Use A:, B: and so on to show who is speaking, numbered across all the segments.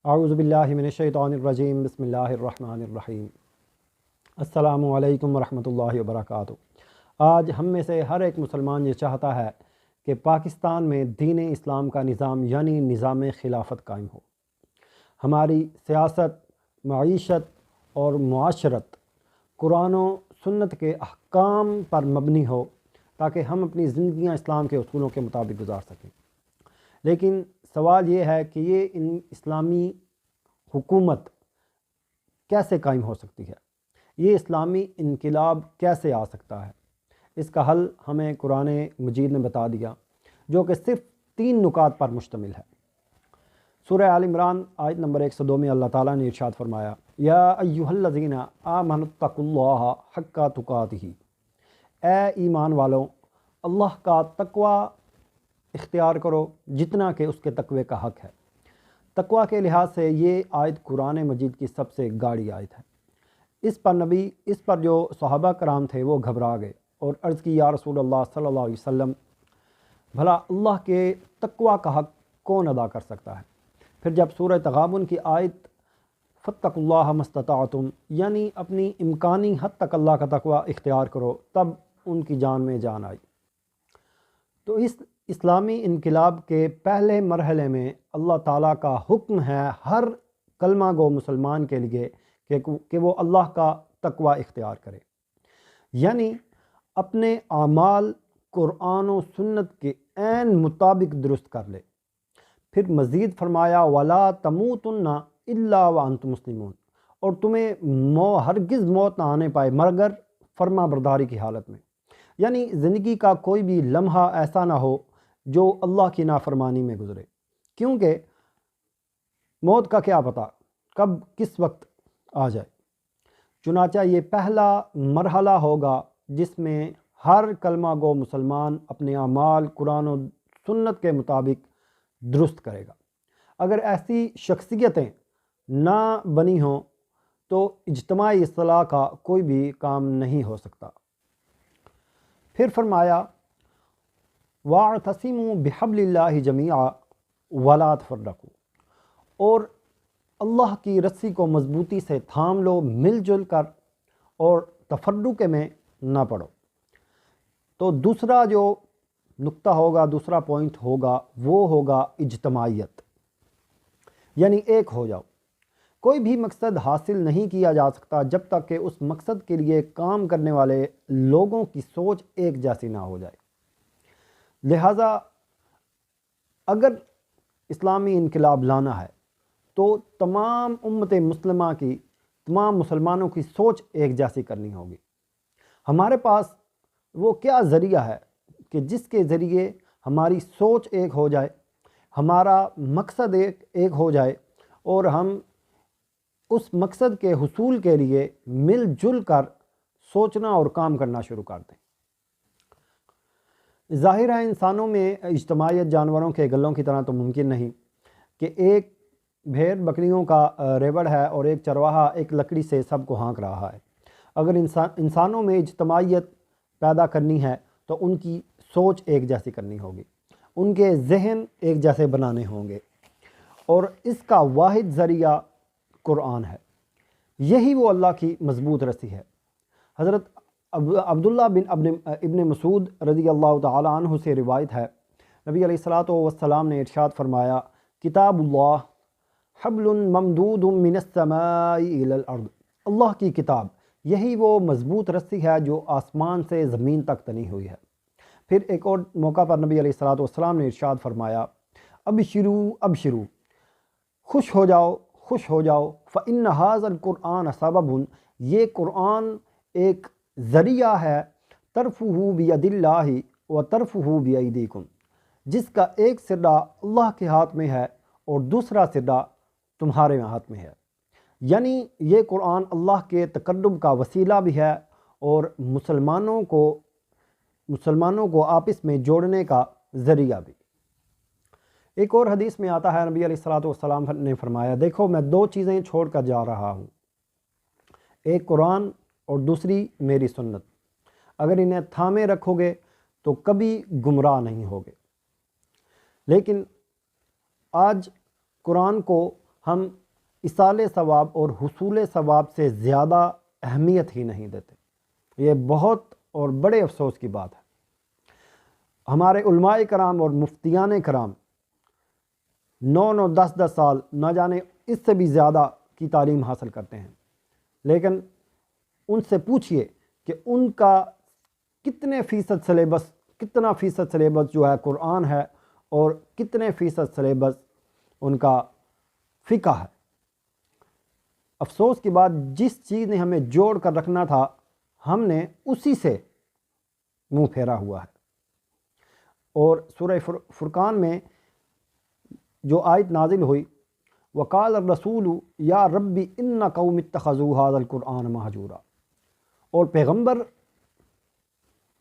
A: اعوذ باللہ من الشیطان الرجیم بسم اللہ الرحمن الرحیم۔ السلام علیکم ورحمۃ اللہ وبرکاتہ۔ آج ہم میں سے ہر ایک مسلمان یہ چاہتا ہے کہ پاکستان میں دین اسلام کا نظام یعنی نظام خلافت قائم ہو، ہماری سیاست، معیشت اور معاشرت قرآن و سنت کے احکام پر مبنی ہو تاکہ ہم اپنی زندگیاں اسلام کے اصولوں کے مطابق گزار سکیں۔ لیکن سوال یہ ہے کہ یہ اسلامی حکومت کیسے قائم ہو سکتی ہے؟ یہ اسلامی انقلاب کیسے آ سکتا ہے؟ اس کا حل ہمیں قرآن مجید نے بتا دیا، جو کہ صرف 3 نکات پر مشتمل ہے۔ سورہ آل عمران آیت نمبر 102 میں اللہ تعالیٰ نے ارشاد فرمایا، یا ایھا الذین آمنوا اتقوا اللہ حق تقاتہ، اے ایمان والوں اللہ کا تقوی اختیار کرو جتنا کہ اس کے تقوی کا حق ہے۔ تقوی کے لحاظ سے یہ آیت قرآن مجید کی سب سے گاڑی آیت ہے۔ اس پر جو صحابہ کرام تھے وہ گھبرا گئے اور عرض کی، یا رسول اللہ صلی اللہ علیہ وسلم، بھلا اللہ کے تقوی کا حق کون ادا کر سکتا ہے؟ پھر جب سورہ تغابن کی آیت فاتقوا اللہ ما استطعتم یعنی اپنی امکانی حد تک اللہ کا تقوی اختیار کرو، تب ان کی جان میں جان آئی۔ تو اس اسلامی انقلاب کے پہلے مرحلے میں اللہ تعالیٰ کا حکم ہے ہر کلمہ گو مسلمان کے لیے کہ وہ اللہ کا تقوی اختیار کرے، یعنی اپنے اعمال قرآن و سنت کے عین مطابق درست کر لے۔ پھر مزید فرمایا، وَلَا تَمُوتُنَّ إِلَّا وَأَنْتُمْ مُسْلِمُونَ، اور تمہیں ہرگز موت نہ آنے پائے مگر فرما برداری کی حالت میں، یعنی زندگی کا کوئی بھی لمحہ ایسا نہ ہو جو اللہ کی نافرمانی میں گزرے، کیونکہ موت کا کیا پتہ کب کس وقت آ جائے۔ چنانچہ یہ پہلا مرحلہ ہوگا جس میں ہر کلمہ گو مسلمان اپنے اعمال قرآن و سنت کے مطابق درست کرے گا۔ اگر ایسی شخصیتیں نہ بنی ہوں تو اجتماعی اصلاح کا کوئی بھی کام نہیں ہو سکتا۔ پھر فرمایا، وَاعْتَصِمُوا بِحَبْلِ اللَّهِ جَمِيعًا وَلَا تَفَرَّقُوا، اور اللہ کی رسی کو مضبوطی سے تھام لو مل جل کر، اور تفرق میں نہ پڑو۔ تو دوسرا جو نقطہ ہوگا، دوسرا پوائنٹ ہوگا، وہ ہوگا اجتماعیت، یعنی ایک ہو جاؤ۔ کوئی بھی مقصد حاصل نہیں کیا جا سکتا جب تک کہ اس مقصد کے لیے کام کرنے والے لوگوں کی سوچ ایک جیسی نہ ہو جائے۔ لہٰذا اگر اسلامی انقلاب لانا ہے تو تمام امت مسلمہ کی، تمام مسلمانوں کی سوچ ایک جیسی کرنی ہوگی۔ ہمارے پاس وہ کیا ذریعہ ہے کہ جس کے ذریعے ہماری سوچ ایک ہو جائے، ہمارا مقصد ایک ہو جائے، اور ہم اس مقصد کے حصول کے لیے مل جل کر سوچنا اور کام کرنا شروع کر دیں۔ ظاہر ہے انسانوں میں اجتماعیت جانوروں کے گلوں کی طرح تو ممکن نہیں کہ ایک بھیڑ بکریوں کا ریوڑ ہے اور ایک چرواہا ایک لکڑی سے سب کو ہانک رہا ہے۔ اگر انسانوں میں اجتماعیت پیدا کرنی ہے تو ان کی سوچ ایک جیسی کرنی ہوگی، ان کے ذہن ایک جیسے بنانے ہوں گے، اور اس کا واحد ذریعہ قرآن ہے۔ یہی وہ اللہ کی مضبوط رسی ہے۔ حضرت عبداللہ بن ابن مسعود رضی اللہ تعالی عنہ سے روایت ہے، نبی علیہ الصلاۃ والسلام نے ارشاد فرمایا، کتاب اللہ حبل ممدود من السماء الى الارض، اللہ کی کتاب یہی وہ مضبوط رسی ہے جو آسمان سے زمین تک تنی ہوئی ہے۔ پھر ایک اور موقع پر نبی علیہ الصلاۃ والسلام نے ارشاد فرمایا، ابشروا ابشروا، خوش ہو جاؤ خوش ہو جاؤ، فإن هذا القرآن سبب، یہ قرآن ایک ذریعہ ہے، طرفہ بید اللہ و طرفہ بایدیکم، جس کا ایک سرا اللہ کے ہاتھ میں ہے اور دوسرا سرا تمہارے ہاتھ میں ہے۔ یعنی یہ قرآن اللہ کے تقرب کا وسیلہ بھی ہے اور مسلمانوں کو آپس میں جوڑنے کا ذریعہ بھی۔ ایک اور حدیث میں آتا ہے، نبی علیہ الصلاۃ والسلام نے فرمایا، دیکھو میں 2 چیزیں چھوڑ کر جا رہا ہوں، ایک قرآن اور دوسری میری سنت، اگر انہیں تھامے رکھو گے تو کبھی گمراہ نہیں ہوگے۔ لیکن آج قرآن کو ہم اصال ثواب اور حصول ثواب سے زیادہ اہمیت ہی نہیں دیتے۔ یہ بہت اور بڑے افسوس کی بات ہے۔ ہمارے علماء کرام اور مفتیان کرام 9 10 سال نہ جانے اس سے بھی زیادہ کی تعلیم حاصل کرتے ہیں، لیکن ان سے پوچھئے کہ ان کا کتنا فیصد سلیبس جو ہے قرآن ہے اور کتنے فیصد سلیبس ان کا فقہ ہے۔ افسوس کی بات، جس چیز نے ہمیں جوڑ کر رکھنا تھا ہم نے اسی سے منہ پھیرا ہوا ہے۔ اور سورہ فرقان میں جو آیت نازل ہوئی، وقال الرسول یا ربی ان قوم اتخذوا هذا القرآن مہجورا، اور پیغمبر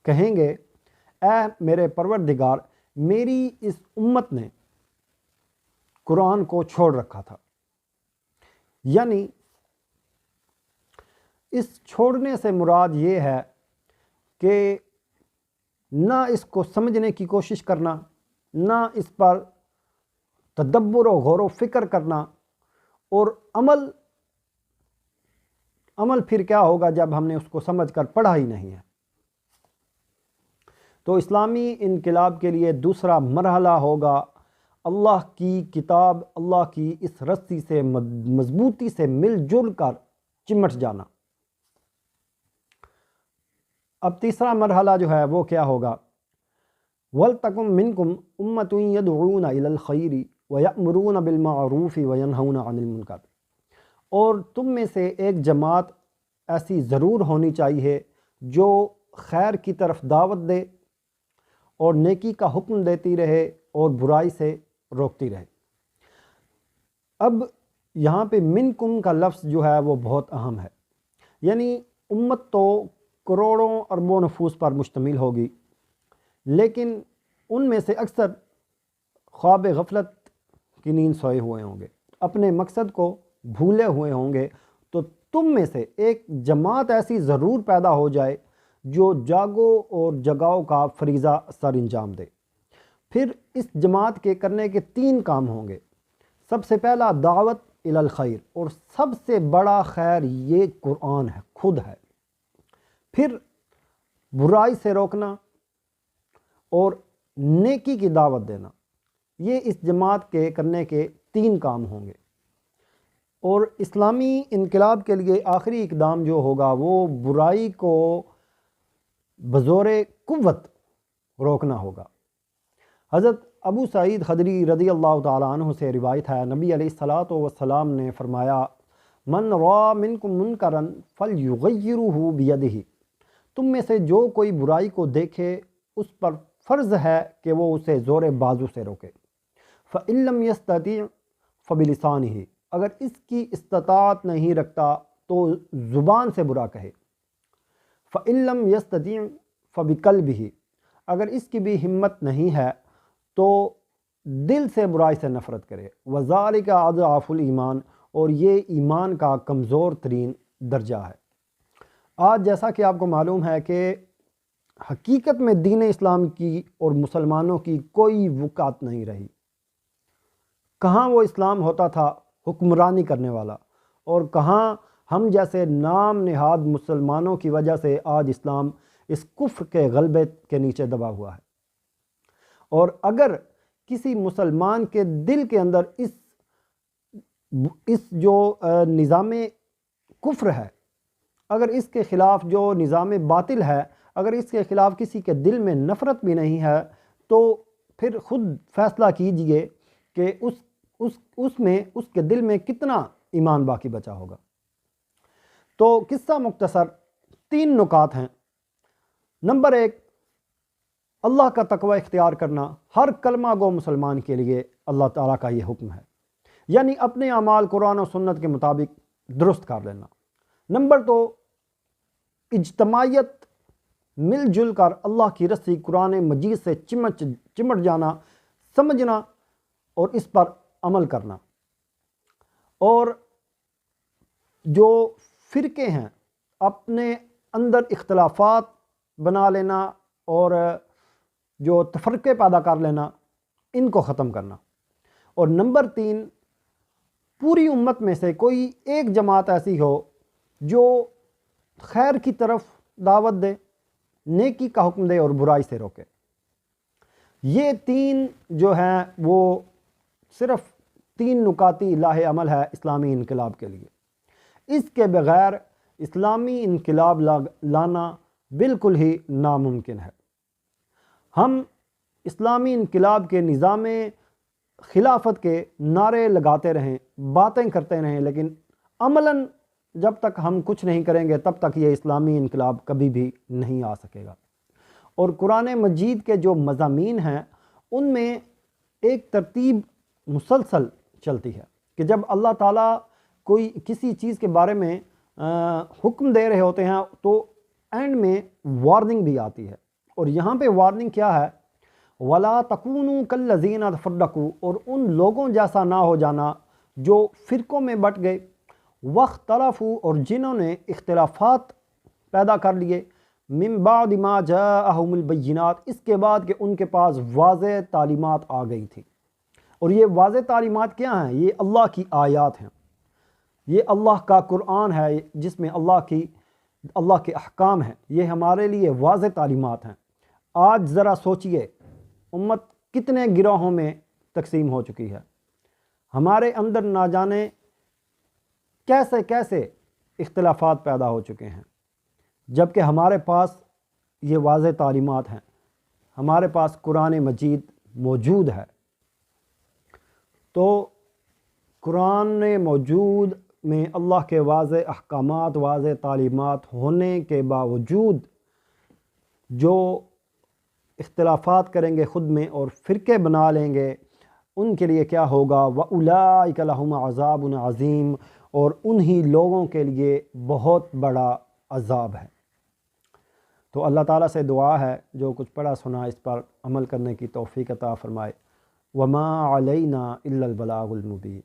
A: کہیں گے اے میرے پروردگار، میری اس امت نے قرآن کو چھوڑ رکھا تھا۔ یعنی اس چھوڑنے سے مراد یہ ہے کہ نہ اس کو سمجھنے کی کوشش کرنا، نہ اس پر تدبر و غور و فکر کرنا، اور عمل پھر کیا ہوگا جب ہم نے اس کو سمجھ کر پڑھا ہی نہیں ہے۔ تو اسلامی انقلاب کے لیے دوسرا مرحلہ ہوگا اللہ کی کتاب، اللہ کی اس رسی سے مضبوطی سے مل جل کر چمٹ جانا۔ اب تیسرا مرحلہ جو ہے وہ کیا ہوگا؟ وَلْتَكُمْ مِنْكُمْ أُمَّةٌ يَدْعُونَ إِلَى الْخَيْرِ وَيَأْمُرُونَ بِالْمَعْرُوفِ وَيَنْهَوْنَ عَنِ الْمُنْكَرِ، اور تم میں سے ایک جماعت ایسی ضرور ہونی چاہیے جو خیر کی طرف دعوت دے اور نیکی کا حکم دیتی رہے اور برائی سے روکتی رہے۔ اب یہاں پہ منکم کا لفظ جو ہے وہ بہت اہم ہے۔ یعنی امت تو کروڑوں اربوں نفوس پر مشتمل ہوگی، لیکن ان میں سے اکثر خواب غفلت کی نیند سوئے ہوئے ہوں گے، اپنے مقصد کو بھولے ہوئے ہوں گے۔ تو تم میں سے ایک جماعت ایسی ضرور پیدا ہو جائے جو جاگو اور جگاؤ کا فریضہ سر انجام دے۔ پھر اس جماعت کے کرنے کے 3 کام ہوں گے۔ سب سے پہلا دعوت الی الخیر، اور سب سے بڑا خیر یہ قرآن ہے، خود ہے۔ پھر برائی سے روکنا اور نیکی کی دعوت دینا، یہ اس جماعت کے کرنے کے 3 کام ہوں گے۔ اور اسلامی انقلاب کے لیے آخری اقدام جو ہوگا وہ برائی کو بزور قوت روکنا ہوگا۔ حضرت ابو سعید خدری رضی اللہ تعالیٰ عنہ سے روایت ہے، نبی علیہ الصلاۃ والسلام نے فرمایا، من رأى منکم منکرا فلیغیرہ بیدہ، تم میں سے جو کوئی برائی کو دیکھے اس پر فرض ہے کہ وہ اسے زور بازو سے روکے۔ فإن لم يستطع فبلسانہ، اگر اس کی استطاعت نہیں رکھتا تو زبان سے برا کہے۔ فإن لم يستطع فبقلبہ، اگر اس کی بھی ہمت نہیں ہے تو دل سے برائی سے نفرت کرے۔ وذالک اضعف الایمان، اور یہ ایمان کا کمزور ترین درجہ ہے۔ آج جیسا کہ آپ کو معلوم ہے کہ حقیقت میں دین اسلام کی اور مسلمانوں کی کوئی وقعت نہیں رہی۔ کہاں وہ اسلام ہوتا تھا حکمرانی کرنے والا، اور کہاں ہم جیسے نام نہاد مسلمانوں کی وجہ سے آج اسلام اس کفر کے غلبے کے نیچے دبا ہوا ہے۔ اور اگر کسی مسلمان کے دل کے اندر اس جو نظام کفر ہے، اگر اس کے خلاف جو نظام باطل ہے، اگر اس کے خلاف کسی کے دل میں نفرت بھی نہیں ہے، تو پھر خود فیصلہ کیجئے کہ اس کے دل میں کتنا ایمان باقی بچا ہوگا۔ تو قصہ مختصر 3 نکات ہیں۔ نمبر 1، اللہ کا تقوی اختیار کرنا ہر کلمہ گو مسلمان کے لیے اللہ تعالیٰ کا یہ حکم ہے، یعنی اپنے اعمال قرآن و سنت کے مطابق درست کر لینا۔ نمبر 2، اجتماعیت، مل جل کر اللہ کی رسی قرآن مجید سے چمٹ جانا، سمجھنا اور اس پر عمل کرنا۔ اور جو فرقے ہیں اپنے اندر اختلافات بنا لینا اور جو تفرقے پیدا کر لینا، ان کو ختم کرنا۔ اور نمبر 3، پوری امت میں سے کوئی ایک جماعت ایسی ہو جو خیر کی طرف دعوت دے، نیکی کا حکم دے اور برائی سے روکے۔ یہ تین جو ہیں وہ صرف تین نکاتی لاہ عمل ہے اسلامی انقلاب کے لیے۔ اس کے بغیر اسلامی انقلاب لانا بالکل ہی ناممکن ہے۔ ہم اسلامی انقلاب کے نظام خلافت کے نعرے لگاتے رہیں، باتیں کرتے رہیں، لیکن عملاً جب تک ہم کچھ نہیں کریں گے تب تک یہ اسلامی انقلاب کبھی بھی نہیں آ سکے گا۔ اور قرآن مجید کے جو مضامین ہیں ان میں ایک ترتیب مسلسل چلتی ہے کہ جب اللہ تعالیٰ کوئی کسی چیز کے بارے میں حکم دے رہے ہوتے ہیں تو اینڈ میں وارننگ بھی آتی ہے، اور یہاں پہ وارننگ کیا ہے؟ وَلَا تَكُونُوا كَالَّذِينَ تَفَرَّقُوا، اور ان لوگوں جیسا نہ ہو جانا جو فرقوں میں بٹ گئے، وَاخْتَلَفُوا، اور جنہوں نے اختلافات پیدا کر لیے، مِن بَعْدِ مَا جَاءَهُمُ الْبَيِّنَاتُ، اس کے بعد کہ ان کے پاس واضح تعلیمات آ گئی تھی۔ اور یہ واضح تعلیمات کیا ہیں؟ یہ اللہ کی آیات ہیں، یہ اللہ کا قرآن ہے جس میں اللہ کے احکام ہیں، یہ ہمارے لیے واضح تعلیمات ہیں۔ آج ذرا سوچئے امت کتنے گروہوں میں تقسیم ہو چکی ہے، ہمارے اندر نہ جانے کیسے کیسے اختلافات پیدا ہو چکے ہیں، جبکہ ہمارے پاس یہ واضح تعلیمات ہیں، ہمارے پاس قرآن مجید موجود ہے۔ تو قرآن موجود میں اللہ کے واضح احکامات، واضح تعلیمات ہونے کے باوجود جو اختلافات کریں گے خود میں اور فرقے بنا لیں گے، ان کے لیے کیا ہوگا؟ وَأُولَٰئِكَ لَهُمْ عَذَابٌ عَظِيمٌ، اور انہی لوگوں کے لیے بہت بڑا عذاب ہے۔ تو اللہ تعالیٰ سے دعا ہے جو کچھ پڑھا سنا اس پر عمل کرنے کی توفیق عطا فرمائے۔ وَمَا عَلَيْنَا إِلَّا الْبَلَاغُ الْمُبِينُ۔